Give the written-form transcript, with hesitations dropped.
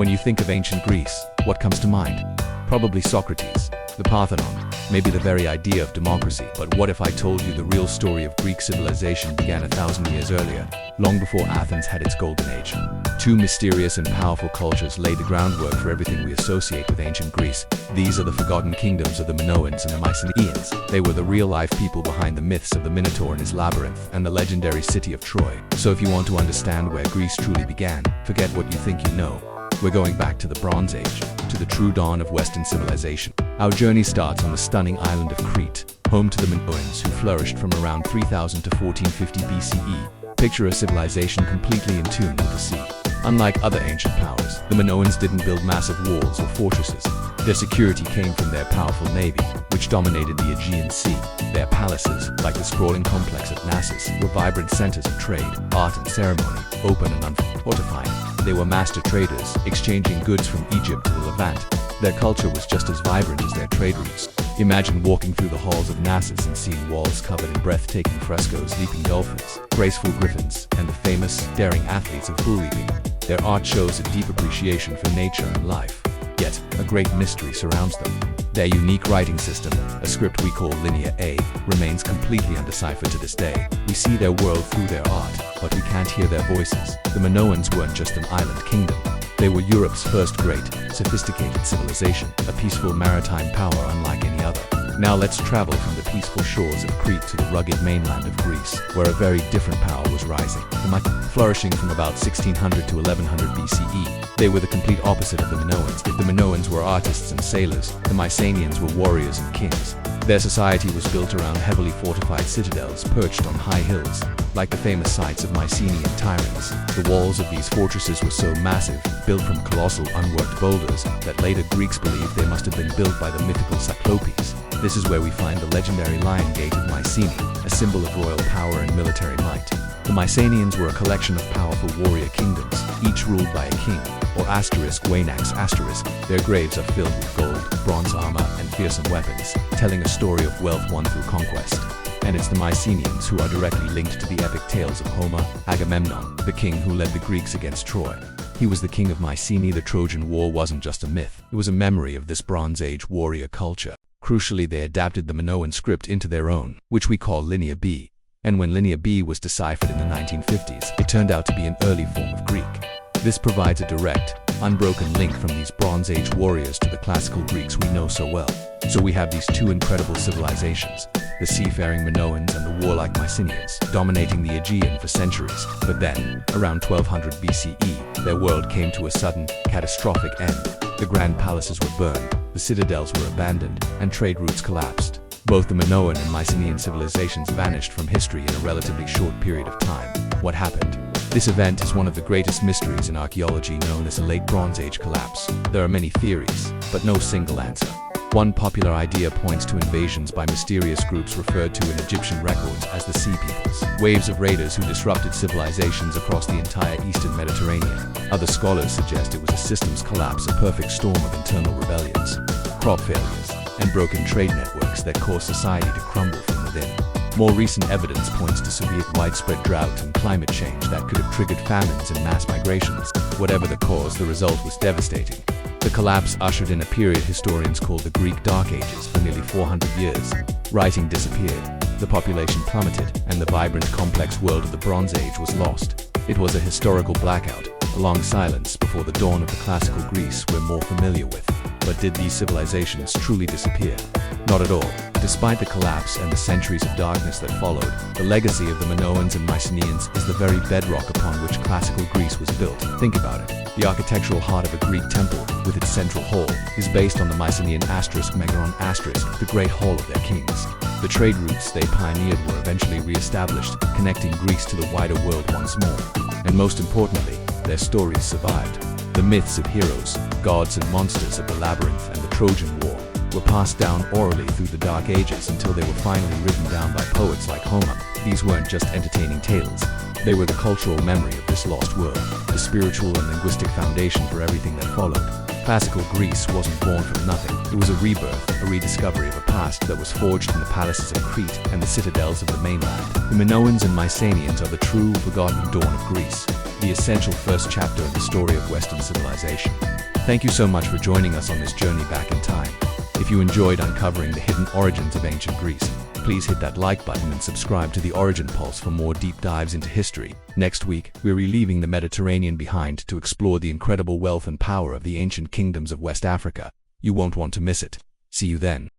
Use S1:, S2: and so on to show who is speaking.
S1: When you think of ancient Greece, what comes to mind? Probably Socrates, the Parthenon, maybe the very idea of democracy. But what if I told you the real story of Greek civilization began 1,000 years earlier, long before Athens had its golden age? Two mysterious and powerful cultures laid the groundwork for everything we associate with ancient Greece. These are the forgotten kingdoms of the Minoans and the Mycenaeans. They were the real-life people behind the myths of the Minotaur and his labyrinth and the legendary city of Troy. So if you want to understand where Greece truly began, forget what you think you know. We're going back to the Bronze Age, to the true dawn of Western civilization. Our journey starts on the stunning island of Crete, home to the Minoans, who flourished from around 3000 to 1450 BCE. Picture a civilization completely in tune with the sea. Unlike other ancient powers, the Minoans didn't build massive walls or fortresses. Their security came from their powerful navy, which dominated the Aegean Sea. Their palaces, like the sprawling complex at Knossos, were vibrant centers of trade, art and ceremony, open and unfortified. They were master traders, exchanging goods from Egypt to the Levant. Their culture was just as vibrant as their trade routes. Imagine walking through the halls of Knossos and seeing walls covered in breathtaking frescoes, leaping dolphins, graceful griffins, and the famous, daring athletes of bull leaping. Their art shows a deep appreciation for nature and life. Yet, a great mystery surrounds them. Their unique writing system, a script we call Linear A, remains completely undeciphered to this day. We see their world through their art, but we can't hear their voices. The Minoans weren't just an island kingdom. They were Europe's first great, sophisticated civilization, a peaceful maritime power unlike any other. Now let's travel from the peaceful shores of Crete to the rugged mainland of Greece, where a very different power was rising. Flourishing from about 1600 to 1100 BCE, they were the complete opposite of the Minoans. If the Minoans were artists and sailors, the Mycenaeans were warriors and kings. Their society was built around heavily fortified citadels perched on high hills, like the famous sites of Mycenaean tyrants. The walls of these fortresses were so massive, built from colossal unworked boulders, that later Greeks believed they must have been built by the mythical Cyclopes. This is where we find the legendary Lion Gate of Mycenae, a symbol of royal power and military might. The Mycenaeans were a collection of powerful warrior kingdoms, each ruled by a king, or Waynax *. Their graves are filled with gold, bronze armor, and fearsome weapons, telling a story of wealth won through conquest. And it's the Mycenaeans who are directly linked to the epic tales of Homer, Agamemnon, the king who led the Greeks against Troy. He was the king of Mycenae. The Trojan War wasn't just a myth, it was a memory of this Bronze Age warrior culture. Crucially, they adapted the Minoan script into their own, which we call Linear B. And when Linear B was deciphered in the 1950s, it turned out to be an early form of Greek. This provides a direct, unbroken link from these Bronze Age warriors to the classical Greeks we know so well. So we have these two incredible civilizations, the seafaring Minoans and the warlike Mycenaeans, dominating the Aegean for centuries. But then, around 1200 BCE, their world came to a sudden, catastrophic end. The grand palaces were burned, the citadels were abandoned, and trade routes collapsed. Both the Minoan and Mycenaean civilizations vanished from history in a relatively short period of time. What happened? This event is one of the greatest mysteries in archaeology, known as the Late Bronze Age collapse. There are many theories, but no single answer. One popular idea points to invasions by mysterious groups referred to in Egyptian records as the Sea Peoples, waves of raiders who disrupted civilizations across the entire eastern Mediterranean. Other scholars suggest it was a systems collapse, a perfect storm of internal rebellions, crop failures, and broken trade networks that caused society to crumble from within. More recent evidence points to severe widespread drought and climate change that could have triggered famines and mass migrations. Whatever the cause, the result was devastating. The collapse ushered in a period historians call the Greek Dark Ages. For nearly 400 years, writing disappeared, the population plummeted, and the vibrant, complex world of the Bronze Age was lost. It was a historical blackout, a long silence before the dawn of the classical Greece we're more familiar with. But did these civilizations truly disappear? Not at all. Despite the collapse and the centuries of darkness that followed, the legacy of the Minoans and Mycenaeans is the very bedrock upon which classical Greece was built. Think about it. The architectural heart of a Greek temple, with its central hall, is based on the Mycenaean Megaron *, the great hall of their kings. The trade routes they pioneered were eventually re-established, connecting Greece to the wider world once more. And most importantly, their stories survived. The myths of heroes, gods and monsters of the labyrinth and the Trojan War were passed down orally through the Dark Ages until they were finally written down by poets like Homer. These weren't just entertaining tales. They were the cultural memory of this lost world, the spiritual and linguistic foundation for everything that followed. Classical Greece wasn't born from nothing. It was a rebirth, a rediscovery of a past that was forged in the palaces of Crete and the citadels of the mainland. The Minoans and Mycenaeans are the true, forgotten dawn of Greece, the essential first chapter in the story of Western civilization. Thank you so much for joining us on this journey back in time. If you enjoyed uncovering the hidden origins of ancient Greece, please hit that like button and subscribe to the Origin Pulse for more deep dives into history. Next week, we're leaving the Mediterranean behind to explore the incredible wealth and power of the ancient kingdoms of West Africa. You won't want to miss it. See you then.